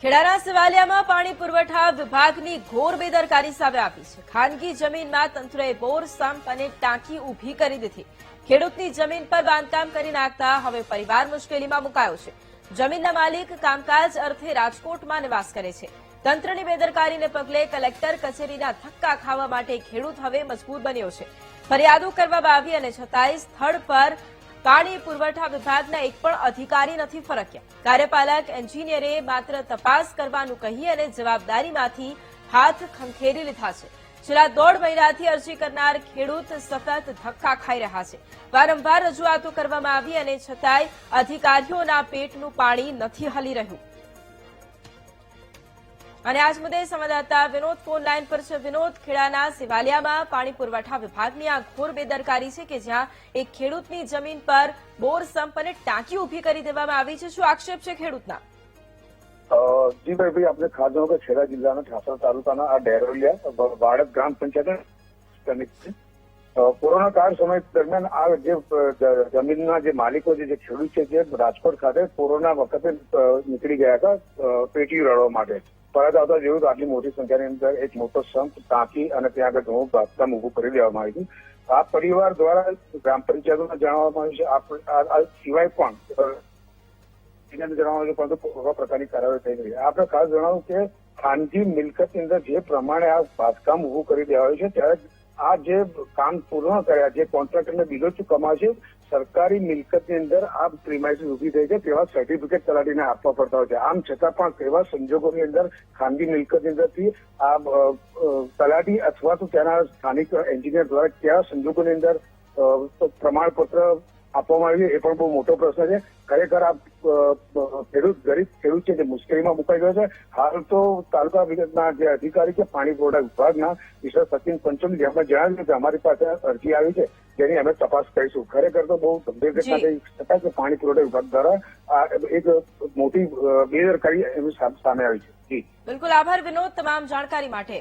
ખેડાના સવાલિયામાં પાણી પુરવઠા વિભાગની ઘોર બેદરકારી સામે આવી છે। ખાનગી જમીનમાં તંત્રએ બોર સમ્પ અને ટાંકી ઊભી કરી દીધી। ખેડૂતની જમીન પર બાંધકામ કરી નાખતા હવે પરિવાર મુશ્કેલીમાં મુકાયો છે। જમીનના માલિક કામકાજ અર્થે રાજકોટમાં નિવાસ કરે છે। તંત્રની બેદરકારીને પગલે કલેક્ટર કચેરીના ધક્કા ખાવા માટે ખેડૂત હવે મજબૂર બન્યો છે। ફરિયાદો કરવામાં આવી અને છતાંય સ્થળ પર પાણી પુરવઠા વિભાગના એક પણ અધિકારી નથી ફરક્યા। કાર્યપાલક એન્જિનિયરે માત્ર તપાસ કરવાનું કહી અને જવાબદારીમાંથી હાથ ખંખેરી લીધા છે। છેલ્લા 1.5 મહિનાથી અરજી કરનાર ખેડૂત સતત ધક્કા ખાઈ રહ્યા છે। વારંવાર રજૂઆતો કરવામાં આવી અને છતાંય અધિકારીઓના પેટનું પાણી નથી હલી રહ્યું। અને આજ મુદ્દે સંવાદદાતા વિનોદ ફોન લાઈન પર છે। વિનોદ, ખેડાના સિવાલિયામાં પાણી પુરવઠા વિભાગની આ ઘોર બેદરકારી છે કે જ્યાં એક ખેડૂતની જમીન પર બોર સમ્પ અને ટાંકી ઊભી કરી દેવામાં આવી છે। શું આક્ષેપ છે ખેડૂતના? જી ભાઈ, આપણે ખાસ જણાવો કે ખેડા જિલ્લાના ઠાસર તાલુકાના આ ડેરોલિયા બાળક ગ્રામ પંચાયત કોરોના કાળ સમય દરમિયાન આ જે જમીનના જે માલિકો જે ખેડૂત છે જે રાજકોટ ખાતે કોરોના વખતે નીકળી ગયા હતા પેટી રળવા માટે। પરત આવતા જેવું તો આટલી મોટી સંખ્યાની અંદર એક મોટો સંપ, ટાંકી અને ત્યાં આગળ ઘણું બાંધકામ ઉભું કરી દેવામાં આવ્યું છે। આ પરિવાર દ્વારા ગ્રામ પંચાયતોને જણાવવામાં આવ્યું છે। આ સિવાય પણ જણાવવાનું છે પરંતુ કોઈ પ્રકારની કાર્યવાહી થઈ રહી છે। આપણે ખાસ જણાવ્યું કે ખાનગી મિલકતની અંદર જે પ્રમાણે આ બાંધકામ ઉભું કરી દેવાયું છે ત્યારે આ જે કામ પૂર્ણ કર્યા જે કોન્ટ્રાક્ટરને બિલો ચૂકવવામાં છે સરકારી મિલકતની અંદર આ પ્રિમાઇસીસ ઉભી થઈ છે તેવા સર્ટિફિકેટ તલાટીને આપવા પડતા હોય છે। આમ છતાં પણ તેવા સંજોગોની અંદર ખાનગી મિલકતની અંદરથી આ તલાટી અથવા તો ત્યાંના સ્થાનિક એન્જિનિયર દ્વારા કયા સંજોગોની અંદર પ્રમાણપત્ર આપવામાં આવ્યું એ પણ બહુ મોટો પ્રશ્ન છે। ખરેખર આ ગરીબ ખેડૂત છે જે મુશ્કેલીમાં મુકાઈ ગયો છે। હાલ તો તાલુકા વિગતના જે અધિકારી છે પાણી પુરવઠા વિભાગના મિસ્ટર સચિન પંચોલી જેમણે જણાવ્યું કે અમારી પાસે અરજી આવી છે જેની અમે તપાસ કરીશું। ખરેખર તો બહુ ગંભીર ઘટના કહી શકાય કે પાણી પુરવઠા વિભાગ દ્વારા આ એક મોટી બેદરકારી એમની સામે આવી છે। જી બિલકુલ, આભાર વિનોદ તમામ જાણકારી માટે।